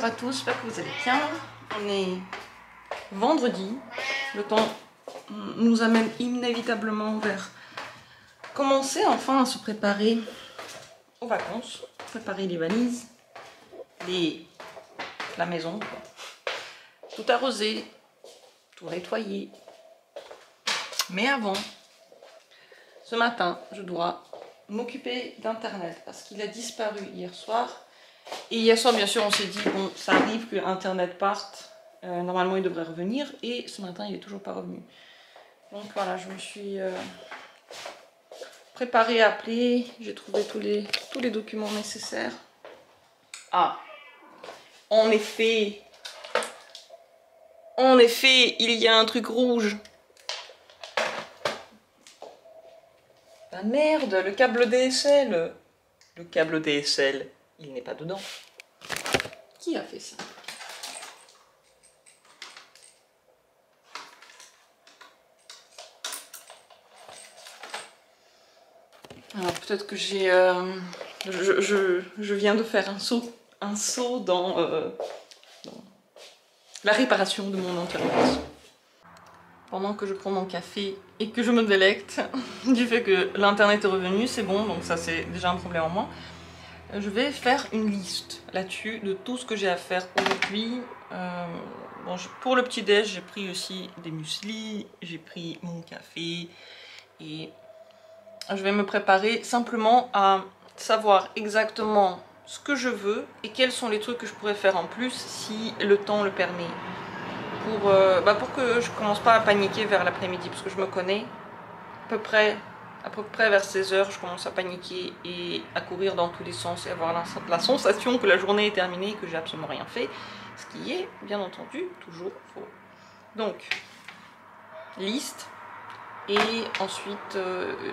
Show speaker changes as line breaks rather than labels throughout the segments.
bonjour à tous, j'espère que vous allez bien. On est vendredi, le temps nous amène inévitablement vers commencer enfin à se préparer aux vacances, préparer les valises, la maison, quoi. Tout arroser, tout nettoyer. Mais avant, ce matin, je dois m'occuper d'internet parce qu'il a disparu hier soir. Et hier soir, bien sûr, on s'est dit, bon, ça arrive que Internet parte. Normalement, il devrait revenir. Et ce matin, il n'est toujours pas revenu. Donc voilà, je me suis préparée à appeler. J'ai trouvé tous les documents nécessaires. Ah, en effet, il y a un truc rouge. Ah merde, le câble DSL. Le câble DSL, il n'est pas dedans. Qui a fait ça? Alors peut-être que j'ai... je viens de faire un saut dans la réparation de mon internet. Pendant que je prends mon café et que je me délecte du fait que l'internet est revenu, c'est bon, donc ça c'est déjà un problème en moins. Je vais faire une liste là-dessus de tout ce que j'ai à faire aujourd'hui. Bon, pour le petit-déj, j'ai pris aussi des mueslis, j'ai pris mon café et je vais me préparer simplement à savoir exactement ce que je veux et quels sont les trucs que je pourrais faire en plus si le temps le permet. Pour que je commence pas à paniquer vers l'après-midi, parce que je me connais, à peu près vers 16 h, je commence à paniquer et à courir dans tous les sens et avoir la sensation que la journée est terminée et que j'ai absolument rien fait, ce qui est bien entendu toujours faux. Donc, liste, et ensuite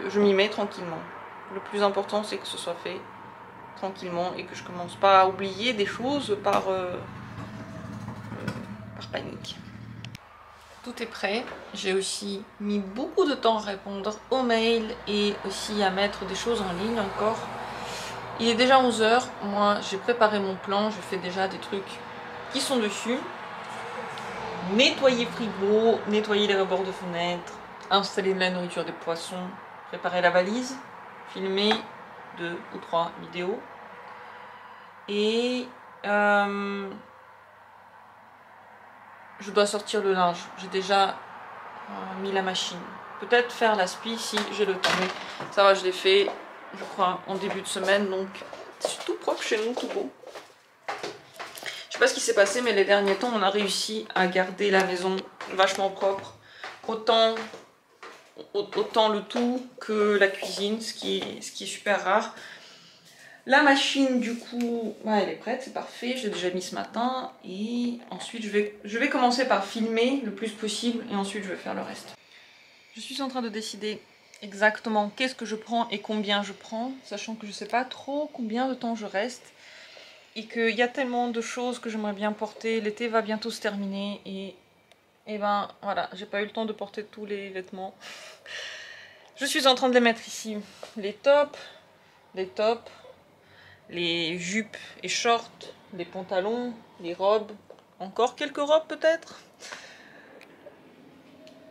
je m'y mets tranquillement. Le plus important c'est que ce soit fait tranquillement et que je commence pas à oublier des choses par panique. Tout est prêt, j'ai aussi mis beaucoup de temps à répondre aux mails et aussi à mettre des choses en ligne encore. Il est déjà 11 h, moi j'ai préparé mon plan, je fais déjà des trucs qui sont dessus. Nettoyer frigo, nettoyer les rebords de fenêtre, installer de la nourriture des poissons, préparer la valise, filmer 2 ou 3 vidéos. Et je dois sortir le linge. J'ai déjà mis la machine. Peut-être faire l'aspi si j'ai le temps. Mais ça va, je l'ai fait, je crois, en début de semaine. Donc, c'est tout propre chez nous, tout beau. Je sais pas ce qui s'est passé, mais les derniers temps, on a réussi à garder la maison vachement propre. Autant le tout que la cuisine, ce qui est super rare. La machine, du coup, elle est prête, c'est parfait, je l'ai déjà mis ce matin. Et ensuite, je vais commencer par filmer le plus possible et ensuite je vais faire le reste. Je suis en train de décider exactement qu'est-ce que je prends et combien je prends, sachant que je sais pas trop combien de temps je reste. Et qu'il y a tellement de choses que j'aimerais bien porter, l'été va bientôt se terminer et ben voilà, j'ai pas eu le temps de porter tous les vêtements. Je suis en train de les mettre ici, les tops, les jupes et shorts, les pantalons, les robes, encore quelques robes peut-être.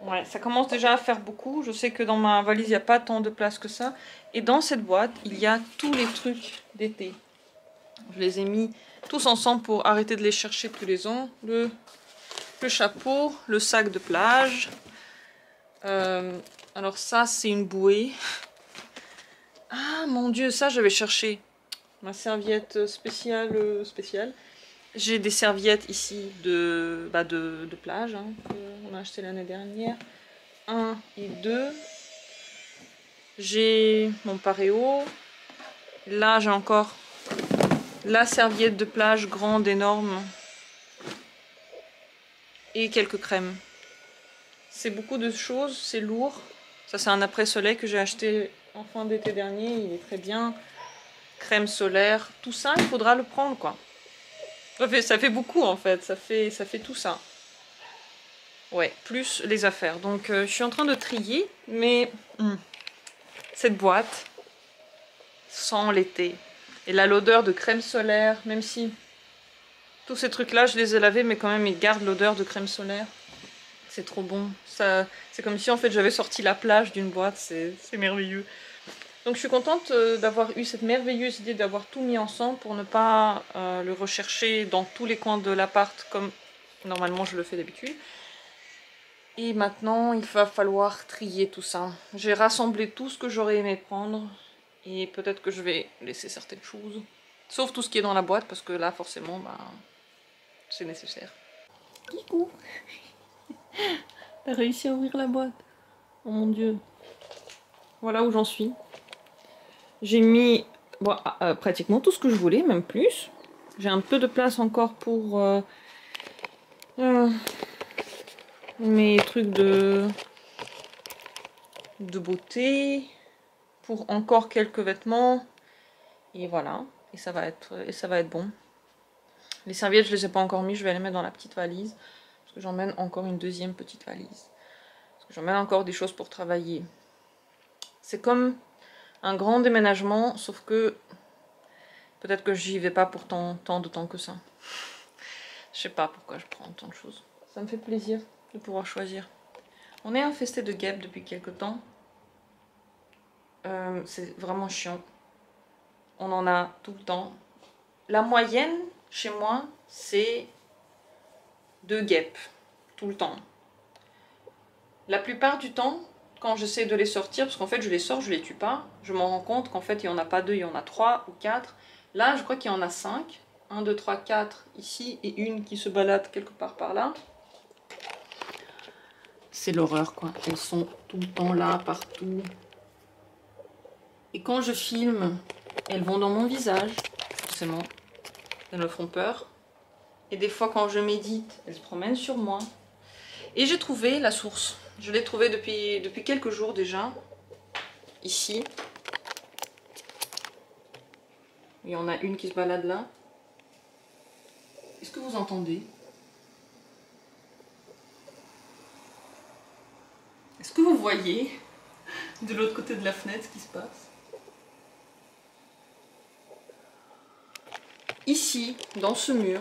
Ouais, ça commence déjà à faire beaucoup. Je sais que dans ma valise, il n'y a pas tant de place que ça. Et dans cette boîte, il y a tous les trucs d'été. Je les ai mis tous ensemble pour arrêter de les chercher tous les ans. Le chapeau, le sac de plage. Alors ça, c'est une bouée. Ah mon Dieu, ça je vais chercher. Ma serviette spéciale. J'ai des serviettes ici de plage hein, qu'on a acheté l'année dernière. 1 et 2. J'ai mon paréo. Là j'ai encore la serviette de plage grande, énorme. Et quelques crèmes. C'est beaucoup de choses, c'est lourd. Ça c'est un après-soleil que j'ai acheté en fin d'été dernier, il est très bien. Crème solaire, tout ça il faudra le prendre quoi. Ça fait beaucoup en fait, ça fait tout ça. Ouais, plus les affaires. Donc je suis en train de trier, mais cette boîte sent l'été. Et là l'odeur de crème solaire, même si Tous ces trucs-là, je les ai lavés, mais quand même, ils gardent l'odeur de crème solaire. C'est trop bon. C'est comme si, en fait, j'avais sorti la plage d'une boîte. C'est merveilleux. Donc, je suis contente d'avoir eu cette merveilleuse idée d'avoir tout mis ensemble pour ne pas le rechercher dans tous les coins de l'appart comme normalement je le fais d'habitude. Et maintenant, il va falloir trier tout ça. J'ai rassemblé tout ce que j'aurais aimé prendre. Et peut-être que je vais laisser certaines choses. Sauf tout ce qui est dans la boîte, parce que là, forcément, bah, c'est nécessaire. Kikou, t'as réussi à ouvrir la boîte. Oh mon dieu. Voilà où j'en suis. J'ai mis bon, pratiquement tout ce que je voulais, même plus. J'ai un peu de place encore pour mes trucs de beauté. Pour encore quelques vêtements. Et voilà. Et ça va être bon. Les serviettes, je les ai pas encore mis. Je vais les mettre dans la petite valise. Parce que j'emmène encore une deuxième petite valise. Parce que j'emmène encore des choses pour travailler. C'est comme un grand déménagement. Sauf que peut-être que j'y vais pas pour tant de temps que ça. Je sais pas pourquoi je prends tant de choses. Ça me fait plaisir de pouvoir choisir. On est infesté de guêpes depuis quelques temps. C'est vraiment chiant. On en a tout le temps. La moyenne chez moi, c'est 2 guêpes. Tout le temps. La plupart du temps, quand j'essaie de les sortir, parce qu'en fait je les sors, je les tue pas, je m'en rends compte qu'en fait il n'y en a pas 2, il y en a 3 ou 4. Là, je crois qu'il y en a 5. 1, 2, 3, 4 ici et une qui se balade quelque part par là. C'est l'horreur quoi. Elles sont tout le temps là, partout. Et quand je filme, elles vont dans mon visage, forcément. Elles me font peur. Et des fois quand je médite, elles se promènent sur moi. Et j'ai trouvé la source. Je l'ai trouvée depuis quelques jours déjà. Ici. Il y en a une qui se balade là. Est-ce que vous entendez? Est-ce que vous voyez de l'autre côté de la fenêtre ce qui se passe? Ici, dans ce mur,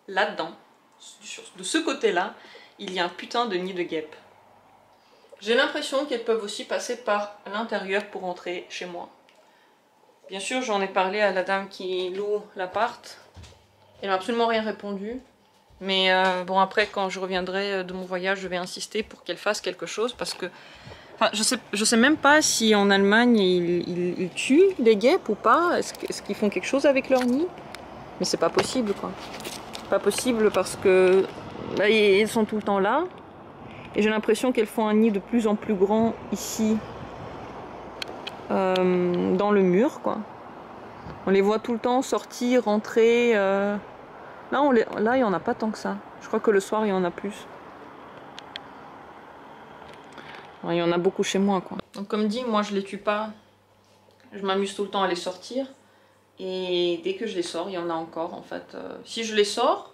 là-dedans, de ce côté-là, il y a un putain de nid de guêpes. J'ai l'impression qu'elles peuvent aussi passer par l'intérieur pour entrer chez moi. Bien sûr, j'en ai parlé à la dame qui loue l'appart. Elle m'a absolument rien répondu. Mais bon, après, quand je reviendrai de mon voyage, je vais insister pour qu'elle fasse quelque chose. Parce que, enfin, je sais même pas si en Allemagne, ils tuent les guêpes ou pas. Est-ce qu'ils font quelque chose avec leur nid? Mais c'est pas possible, quoi. Pas possible parce que bah, elles sont tout le temps là. Et j'ai l'impression qu'elles font un nid de plus en plus grand ici. Dans le mur, quoi. On les voit tout le temps sortir, rentrer. Là, il n'y en a pas tant que ça. Je crois que le soir, il y en a plus. Il y en a beaucoup chez moi, quoi. Donc, comme dit, moi, je les tue pas. Je m'amuse tout le temps à les sortir. Et dès que je les sors, il y en a encore, en fait. Si je les sors,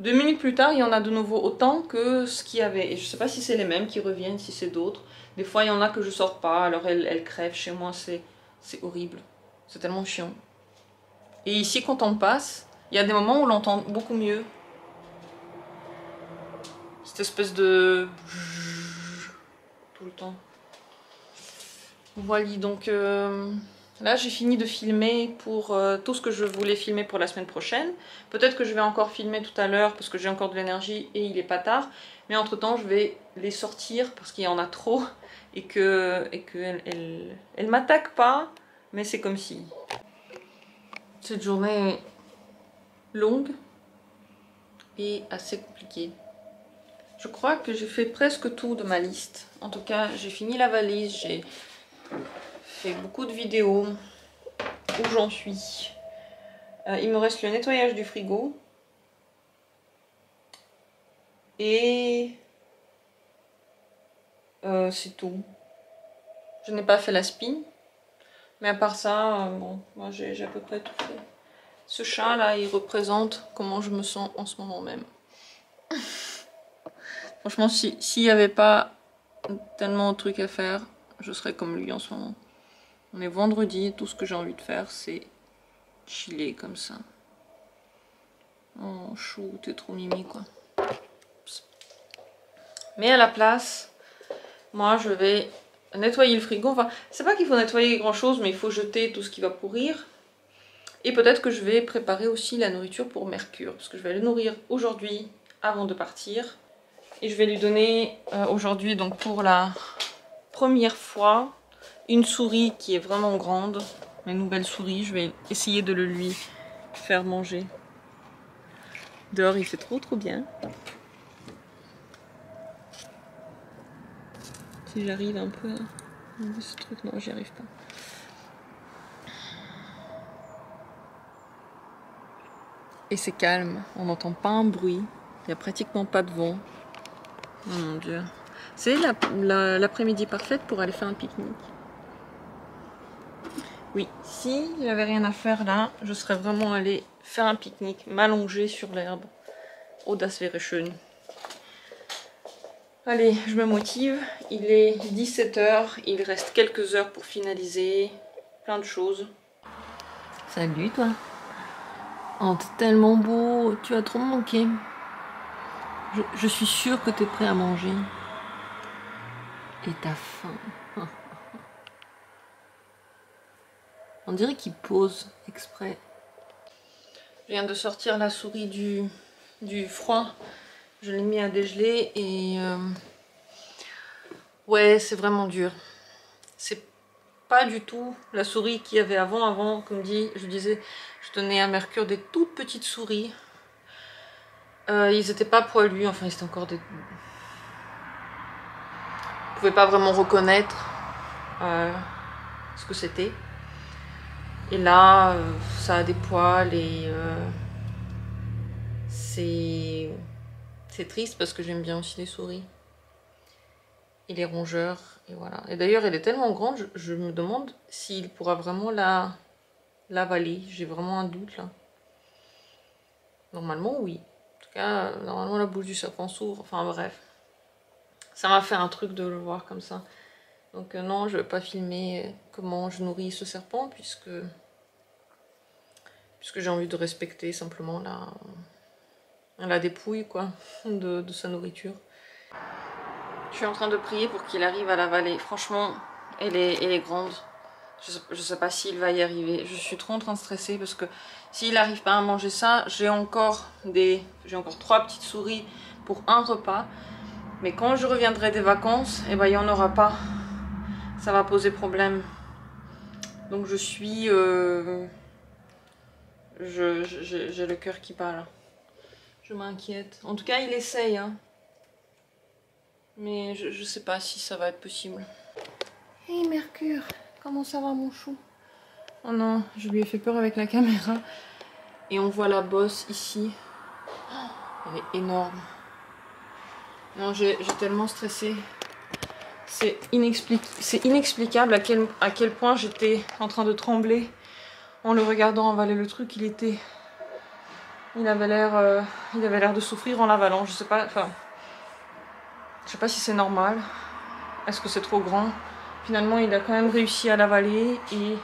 2 minutes plus tard, il y en a de nouveau autant que ce qu'il y avait. Et je sais pas si c'est les mêmes qui reviennent, si c'est d'autres. Des fois, il y en a que je sors pas, alors elles crèvent chez moi. C'est horrible. C'est tellement chiant. Et ici, quand on passe, il y a des moments où on l'entend beaucoup mieux. Cette espèce de... tout le temps. Voilà, donc là j'ai fini de filmer pour tout ce que je voulais filmer pour la semaine prochaine. Peut-être que je vais encore filmer tout à l'heure parce que j'ai encore de l'énergie et il est pas tard. Mais entre temps je vais les sortir parce qu'il y en a trop et qu'elles m'attaquent pas. Mais c'est comme si. Cette journée est longue et assez compliquée. Je crois que j'ai fait presque tout de ma liste. En tout cas, j'ai fini la valise, j'ai fait beaucoup de vidéos où j'en suis. Il me reste le nettoyage du frigo. Et c'est tout. Je n'ai pas fait la spin. Mais à part ça, bon, moi j'ai à peu près tout fait. Ce chat là, il représente comment je me sens en ce moment même. Franchement, s'il n'y avait pas tellement de trucs à faire, je serais comme lui en ce moment. On est vendredi, tout ce que j'ai envie de faire, c'est chiller comme ça. Oh chou, t'es trop mimi quoi. Mais à la place, moi je vais nettoyer le frigo. Enfin, c'est pas qu'il faut nettoyer grand chose, mais il faut jeter tout ce qui va pourrir. Et peut-être que je vais préparer aussi la nourriture pour Mercure, parce que je vais le nourrir aujourd'hui avant de partir. Et je vais lui donner aujourd'hui, donc pour la première fois, une souris qui est vraiment grande. Une nouvelle souris, je vais essayer de le lui faire manger. Dehors il fait trop bien. Si j'arrive un peu à enlever ce truc, non j'y arrive pas. Et c'est calme, on n'entend pas un bruit, il n'y a pratiquement pas de vent. Oh mon dieu. C'est l'après-midi parfaite pour aller faire un pique-nique. Oui, si j'avais rien à faire là, je serais vraiment allée faire un pique-nique, m'allonger sur l'herbe. Oh, das wäre schön. Allez, je me motive. Il est 17 h, il reste quelques heures pour finaliser plein de choses. Salut toi. Oh, t'es tellement beau, tu as trop manqué. Je suis sûre que t'es prêt à manger. Et t'as faim. On dirait qu'il pose exprès. Je viens de sortir la souris du froid. Je l'ai mis à dégeler et ouais, c'est vraiment dur. C'est pas du tout la souris qu'il y avait avant. Comme je disais, je donnais à Mercure des toutes petites souris. Ils n'étaient pas poilus, enfin ils étaient encore des... Je pouvais pas vraiment reconnaître ce que c'était. Et là, ça a des poils et c'est triste parce que j'aime bien aussi les souris. Et les rongeurs, et voilà. Et d'ailleurs, elle est tellement grande, je me demande s'il pourra vraiment l'avaler. J'ai vraiment un doute là. Normalement, oui. En tout cas, normalement, la bouche du serpent s'ouvre. Enfin bref. Ça m'a fait un truc de le voir comme ça. Donc non, je vais pas filmer comment je nourris ce serpent puisque j'ai envie de respecter simplement la dépouille quoi, de sa nourriture. Je suis en train de prier pour qu'il arrive à l'avaler. Franchement, elle est grande. Je sais pas s'il va y arriver. Je suis trop en train de stresser parce que s'il n'arrive pas à manger ça, j'ai encore 3 petites souris pour un repas. Mais quand je reviendrai des vacances, eh ben, il n'y en aura pas. Ça va poser problème. Donc je suis... j'ai le cœur qui bat là. Je m'inquiète. En tout cas, il essaye. Hein. Mais je sais pas si ça va être possible. Hey Mercure, comment ça va mon chou? Oh non, je lui ai fait peur avec la caméra. Et on voit la bosse ici. Oh, elle est énorme. Non, j'ai tellement stressé. C'est inexplicable à quel point j'étais en train de trembler en le regardant avaler le truc. Il avait l'air de souffrir en l'avalant. Je sais pas si c'est normal. Est-ce que c'est trop grand? Finalement, il a quand même réussi à l'avaler et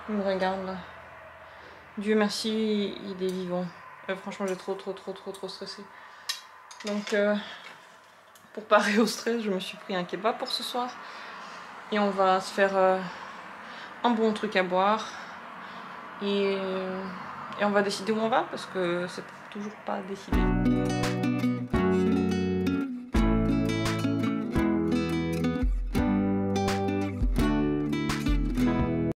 il me regarde là. Dieu merci, il est vivant. Franchement, j'ai trop stressé. Donc, pour parer au stress, je me suis pris un kebab pour ce soir. Et on va se faire un bon truc à boire. Et on va décider où on va parce que c'est toujours pas décidé.